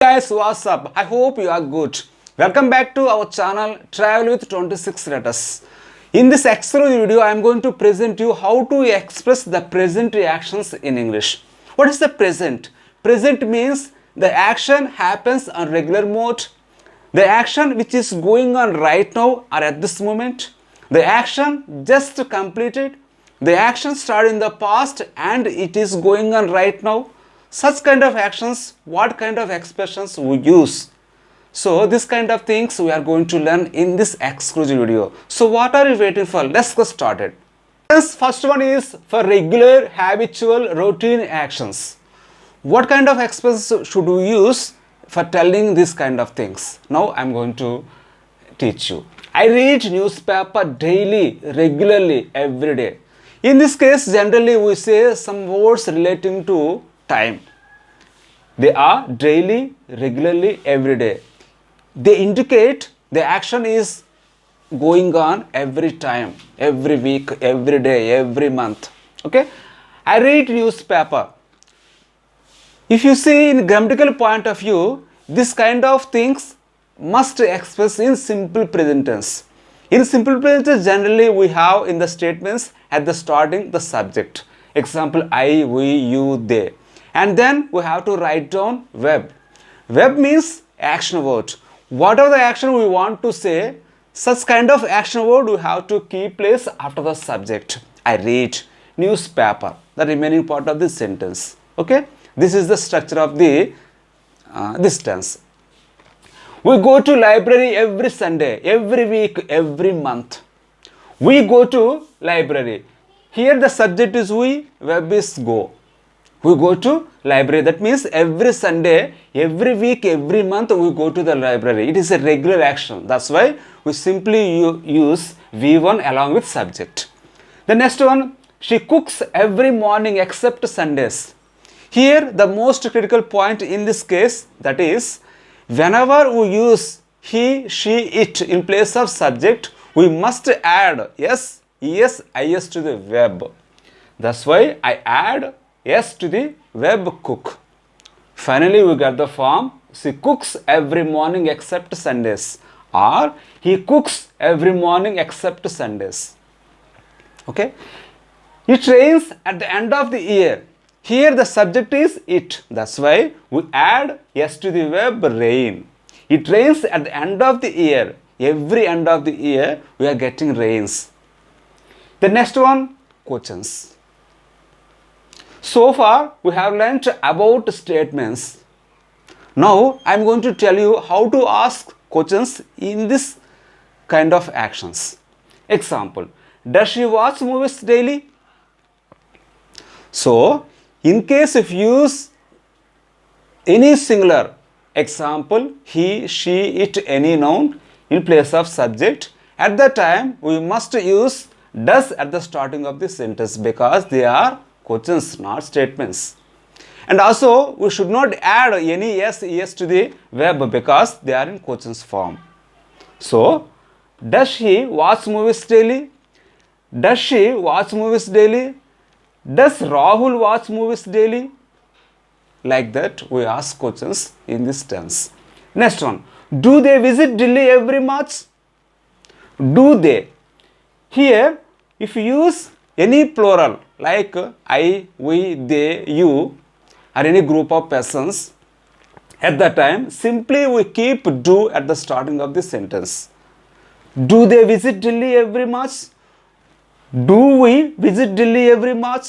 Guys, what's up? I hope you are good. Welcome back to our channel Travel with 26 Letters. In this exclusive video, I am going to present you how to express the present reactions in English. What is the present? Present means the action happens on regular mode. The action which is going on right now or at this moment. The action just completed. The action started in the past and it is going on right now. Such kind of actions, what kind of expressions we use. So this kind of things we are going to learn in this exclusive video. So what are you waiting for? Let's get started. This first one is for regular, habitual, routine actions. What kind of expressions should we use for telling this kind of things? Now I am going to teach you. I read newspaper daily, regularly, every day. In this case, generally we say some words relating to time. They are daily, regularly, every day. They indicate the action is going on every time, every week, every day, every month. Okay? I read newspaper. If you see in grammatical point of view, this kind of things must express in simple present tense. In simple present tense, generally we have in the statements at the starting the subject. Example, I, we, you, they. And then we have to write down verb. Verb means action word. Whatever the action we want to say, such kind of action word we have to keep place after the subject. I read newspaper, the remaining part of this sentence. Okay? This is the structure of the this tense. We go to library every Sunday, every week, every month. We go to library. Here the subject is we, verb is go. We go to library. That means every Sunday, every week, every month we go to the library. It is a regular action. That's why we simply use V1 along with subject. The next one, she cooks every morning except Sundays. Here the most critical point in this case, that is, whenever we use he, she, it in place of subject, we must add yes, es, is to the verb. That's why I add yes to the verb cook. Finally, we get the form, she cooks every morning except Sundays, or he cooks every morning except Sundays. Okay? It rains at the end of the year. Here the subject is it. That's why we add yes to the verb rain. It rains at the end of the year. Every end of the year we are getting rains. The next one, questions. So far we have learnt about statements. Now I am going to tell you how to ask questions in this kind of actions. Example, does she watch movies daily? So in case if you use any singular, example, he, she, it, any noun in place of subject, at that time we must use does at the starting of the sentence because they are questions, not statements. And also we should not add any yes, es to the verb because they are in questions form. So, does she watch movies daily? Does she watch movies daily? Does Rahul watch movies daily? Like that we ask questions in this tense. Next one, do they visit Delhi every March? Do they? Here if you use any plural like I, we, they, you or any group of persons, at that time simply we keep do at the starting of the sentence. Do they visit Delhi every March? Do we visit Delhi every March?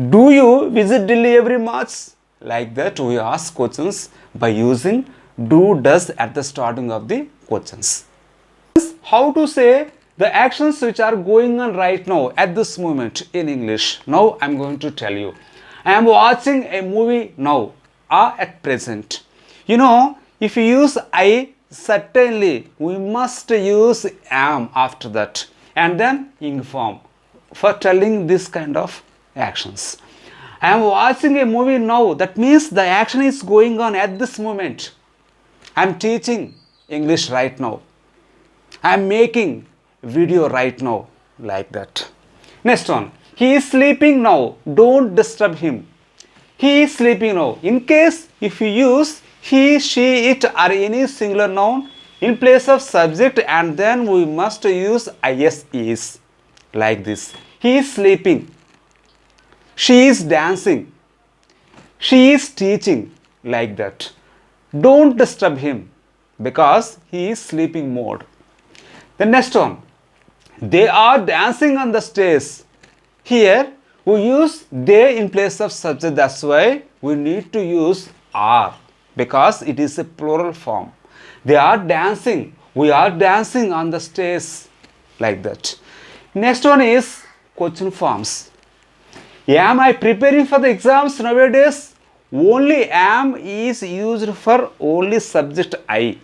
Do you visit Delhi every March? Like that we ask questions by using do, does at the starting of the questions. How to say the actions which are going on right now at this moment in English. Now I am going to tell you. I am watching a movie now or at present. You know, if you use I, certainly we must use am after that and then ing form for telling this kind of actions. I am watching a movie now. That means the action is going on at this moment. I am teaching English right now. I am making video right now, like that. Next one, he is sleeping now. Don't disturb him. He is sleeping now. In case if you use he, she, it or any singular noun in place of subject, and then we must use is like this. He is sleeping. She is dancing. She is teaching, like that. Don't disturb him because he is sleeping mode. The next one. They are dancing on the stage. Here we use they in place of subject. That's why we need to use are because it is a plural form. They are dancing. We are dancing on the stage, like that. Next one is question forms. Am I preparing for the exams nowadays? Only am is used for only subject I.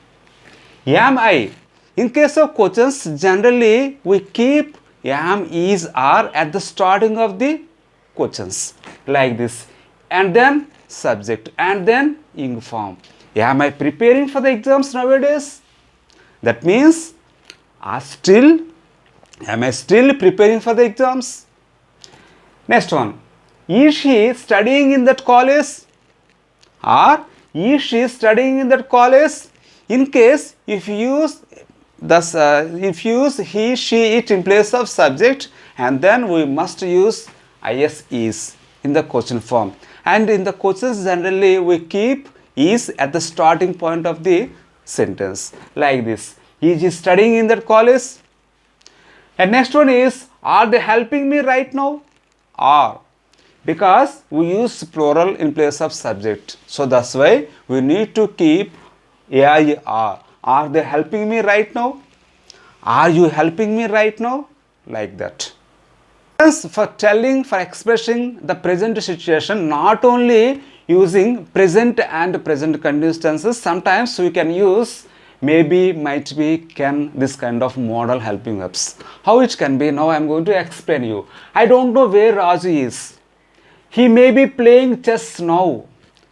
Am I? In case of questions, generally we keep am, is, are at the starting of the questions, like this, and then subject, and then ing form. Am I preparing for the exams nowadays? That means am I still preparing for the exams? Next one. Is she studying in that college? Or is she studying in that college? In case if you use he, she, it in place of subject, and then we must use is in the question form. And in the questions generally we keep is at the starting point of the sentence, like this. Is he studying in that college? And next one is, are they helping me right now? Are, because we use plural in place of subject. So that's why we need to keep are. Are they helping me right now? Are you helping me right now? Like that. For telling, for expressing the present situation, not only using present and present continuous tenses, sometimes we can use maybe, might be, can, this kind of modal helping verbs. How it can be? Now I am going to explain you. I don't know where Raju is. He may be playing chess now.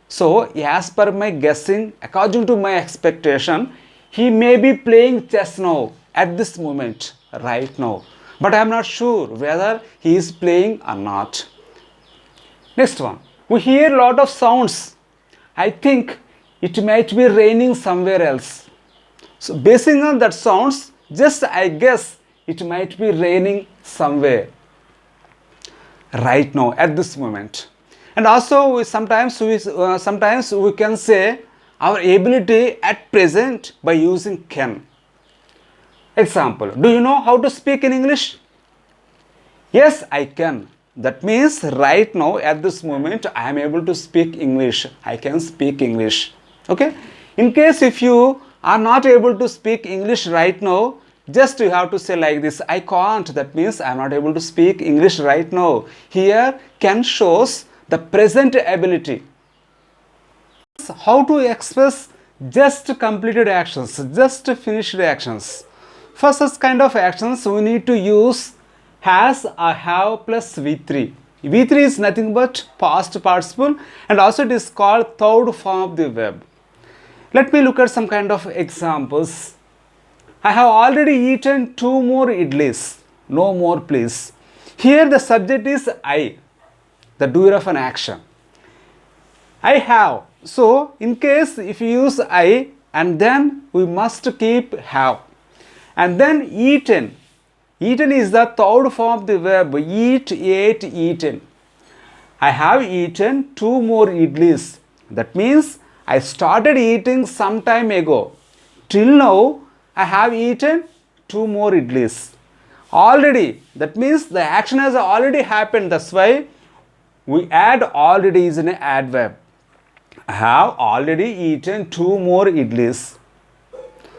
So as per my guessing, according to my expectation, he may be playing chess now at this moment, right now. But I am not sure whether he is playing or not. Next one. We hear a lot of sounds. I think it might be raining somewhere else. So basing on that sounds, just I guess it might be raining somewhere right now at this moment. And also sometimes we can say our ability at present by using can. Example, do you know how to speak in English? Yes, I can. That means right now at this moment I am able to speak English. I can speak English. Okay. In case if you are not able to speak English right now, just you have to say like this, I can't. That means I am not able to speak English right now. Here can shows the present ability. How to express just completed actions, just finished actions. For such kind of actions, we need to use has or have plus V3. V3 is nothing but past participle, and also it is called third form of the verb. Let me look at some kind of examples. I have already eaten 2 more idlis. No more please. Here the subject is I, the doer of an action. I have. So in case if you use I, and then we must keep have. And then eaten. Eaten is the third form of the verb. Eat, ate, eaten. I have eaten 2 more idlis. That means I started eating some time ago. Till now I have eaten 2 more idlis. Already. That means the action has already happened. That's why we add already is an adverb. I have already eaten 2 more idlis.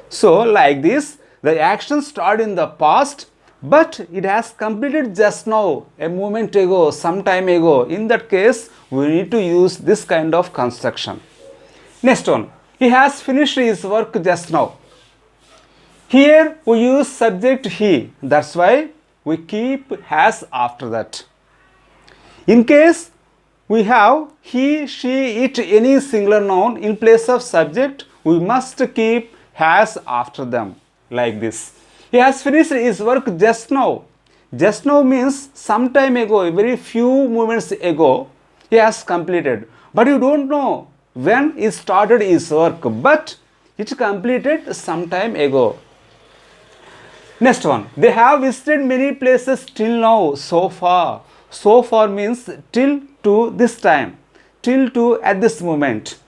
So like this, the action started in the past, but it has completed just now, a moment ago, some time ago. In that case, we need to use this kind of construction. Next one. He has finished his work just now. Here we use subject he. That's why we keep has after that. In case we have he, she, it, any singular noun in place of subject, we must keep has after them. Like this. He has finished his work just now. Just now means some time ago, very few moments ago, he has completed. But you don't know when he started his work, but it completed some time ago. Next one. They have visited many places till now, so far. So far means till to this time, till to at this moment.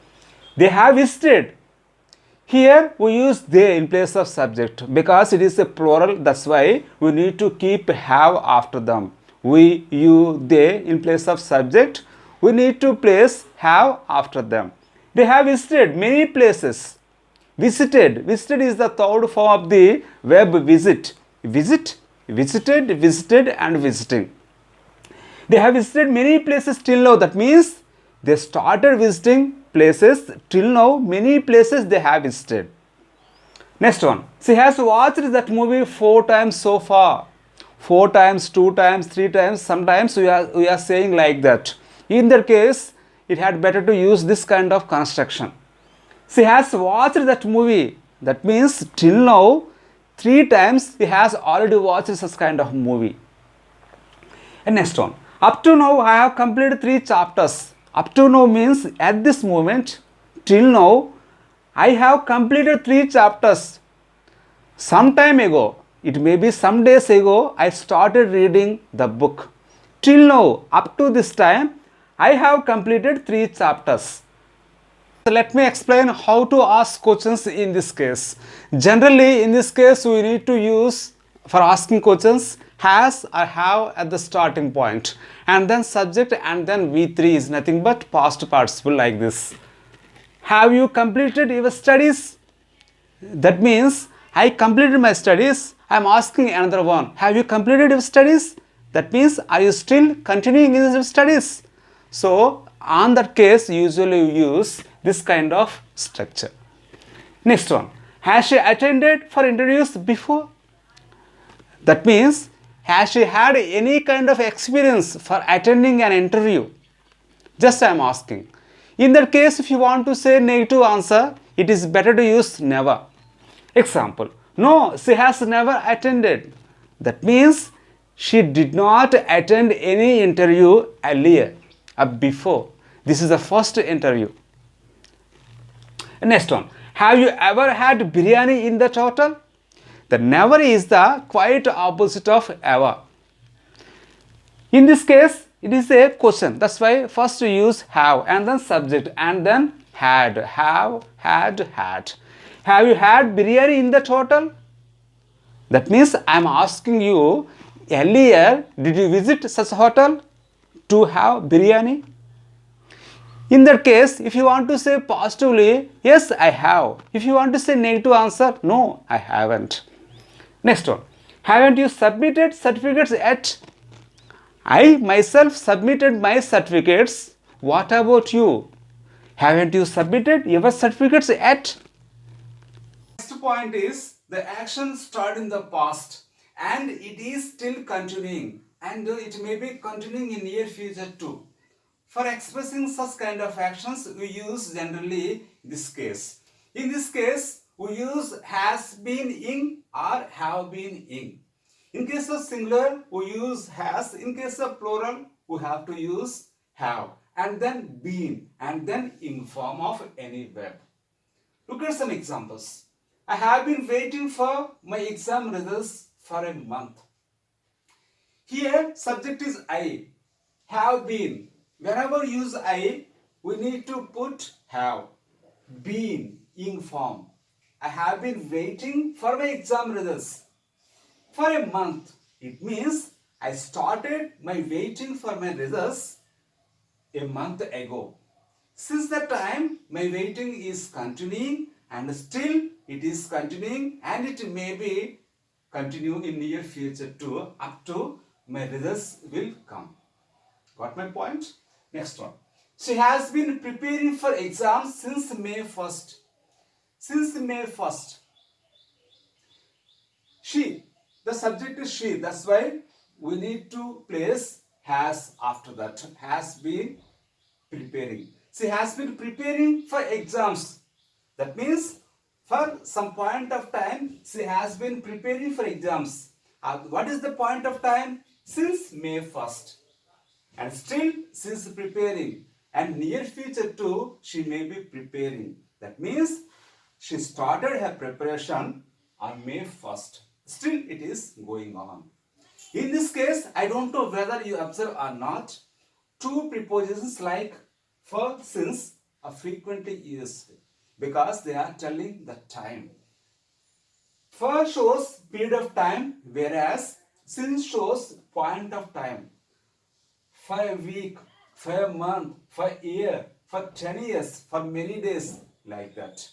They have visited. Here we use they in place of subject because it is a plural. That's why we need to keep have after them. We, you, they in place of subject. We need to place have after them. They have visited many places. Visited is the third form of the verb visit. Visited and visiting. They have visited many places till now. That means they started visiting places till now. Many places they have visited. Next one. She has watched that movie 4 times so far. 4 times, 2 times, 3 times. Sometimes we are saying like that. In that case, it had better to use this kind of construction. She has watched that movie. That means till now 3 times he has already watched such kind of movie. And next one. Up to now I have completed 3 chapters. Up to now means at this moment. Till now I have completed 3 chapters. Some time ago, it may be some days ago, I started reading the book. Till now, up to this time, I have completed 3 chapters. So let me explain how to ask questions in this case. Generally, in this case, we need to use for asking questions has or have at the starting point, and then subject, and then V3 is nothing but past participle like this. Have you completed your studies? That means I completed my studies. I am asking another one. Have you completed your studies? That means are you still continuing in your studies? So on that case, usually we use this kind of structure. Next one. Has she attended for interviews before? That means has she had any kind of experience for attending an interview? Just I am asking. In that case, if you want to say negative answer, it is better to use never. Example. No, she has never attended. That means she did not attend any interview earlier or before. This is the first interview. Next one. Have you ever had biryani in that hotel? The never is the quite opposite of ever. In this case, it is a question. That's why first you use have and then subject and then had. Have, had. Have you had biryani in that hotel? That means I am asking you earlier, did you visit such a hotel to have biryani? In that case, if you want to say positively, yes, I have. If you want to say negative answer, no, I haven't. Next one. Haven't you submitted certificates yet? I myself submitted my certificates. What about you? Haven't you submitted your certificates yet? Next point is the action started in the past and it is still continuing, and it may be continuing in near future too. For expressing such kind of actions, we use generally this case. In this case, we use has been in or have been in. In case of singular, we use has. In case of plural, we have to use have, and then been, and then in form of any verb. Look at some examples. I have been waiting for my exam results for a month. Here, subject is I. Have been. Whenever use I, we need to put have. Been in form. I have been waiting for my exam results for a month. It means I started my waiting for my results a month ago. Since that time, my waiting is continuing, and still it is continuing, and it may be continue in near future too, up to my results will come. Got my point? Next one. She has been preparing for exams since May 1st. Since May 1st. She. The subject is she. That's why we need to place has after that. Has been preparing. She has been preparing for exams. That means for some point of time, she has been preparing for exams. What is the point of time? Since May 1st. And still she is preparing. and near future too she may be preparing. That means she started her preparation on May 1st. Still it is going on. In this case, I don't know whether you observe or not, two prepositions like for, since are frequently used because they are telling the time. For shows period of time, whereas since shows point of time. For a week, for a month, for a year, for 10 years, for many days, like that.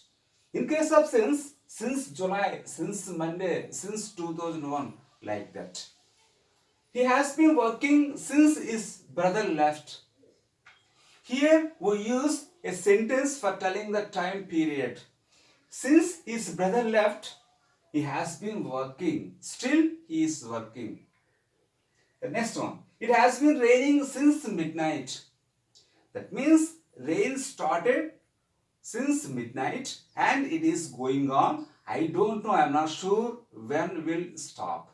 In case of since July, since Monday, since 2001, like that. He has been working since his brother left. Here we use a sentence for telling the time period. Since his brother left, he has been working. Still he is working. The next one. It has been raining since midnight. That means rain started since midnight and it is going on. I don't know, I am not sure when will stop.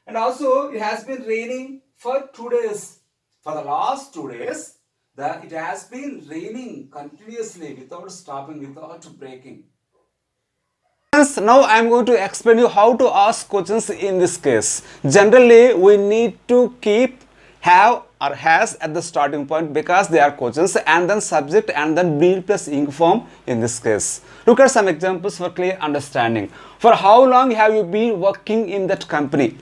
And also it has been raining for 2 days. For the last 2 days, it has been raining continuously without stopping, without breaking. Friends, now I am going to explain you how to ask questions in this case. Generally, we need to keep have or has at the starting point because they are questions, and then subject and then be plus ing form in this case. Look at some examples for clear understanding. For how long have you been working in that company?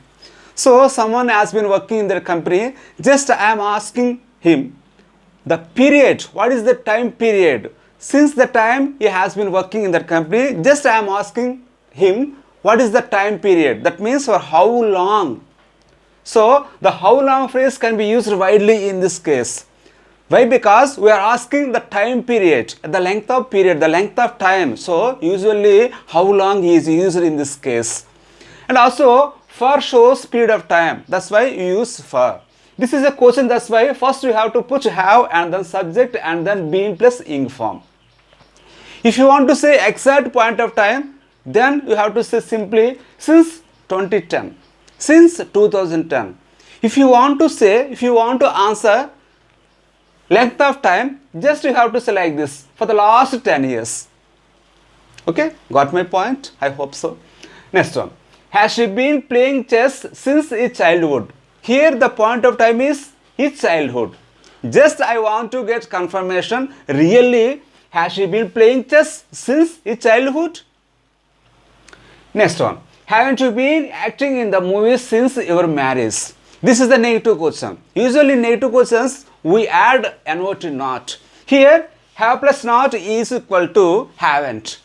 So someone has been working in their company. Just I am asking him the period. What is the time period? Since the time he has been working in that company, just I am asking him what is the time period. That means for how long. So the how long phrase can be used widely in this case. Why? Because we are asking the time period, the length of period, the length of time. So usually how long is used in this case. And also for shows period of time. That's why you use for. This is a question, that's why first you have to put have and then subject and then being plus ing form. If you want to say exact point of time, then you have to say simply since 2010, since 2010. If you want to answer length of time, just you have to say like this, for the last 10 years. Okay, got my point? I hope so. Next one. Has she been playing chess since his childhood? Here the point of time is his childhood. Just I want to get confirmation, really, has she been playing chess since his childhood? Next one. Haven't you been acting in the movies since your marriage? This is the negative question. Usually negative questions we add not to not. Here have plus not is equal to haven't.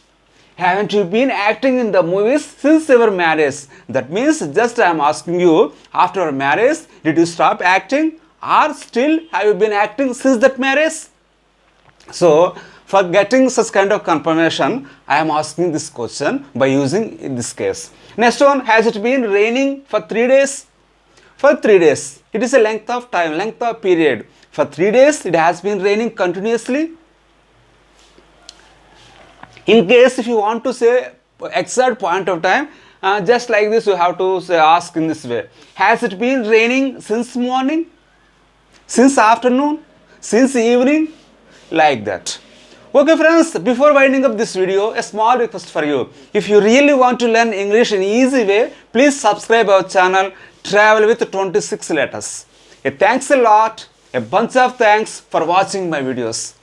Haven't you been acting in the movies since your marriage? That means just I am asking you, after your marriage, did you stop acting or still have you been acting since that marriage? So for getting such kind of confirmation, I am asking this question by using in this case. Next one, has it been raining for 3 days? For 3 days. It is a length of time, length of period. For 3 days, it has been raining continuously. In case if you want to say exact point of time, just like this you have to say, ask in this way. Has it been raining since morning? Since afternoon? Since evening? Like that. Okay friends, before winding up this video, a small request for you. If you really want to learn English in easy way, please subscribe our channel Travel with 26 Letters. Thanks a lot. A bunch of thanks for watching my videos.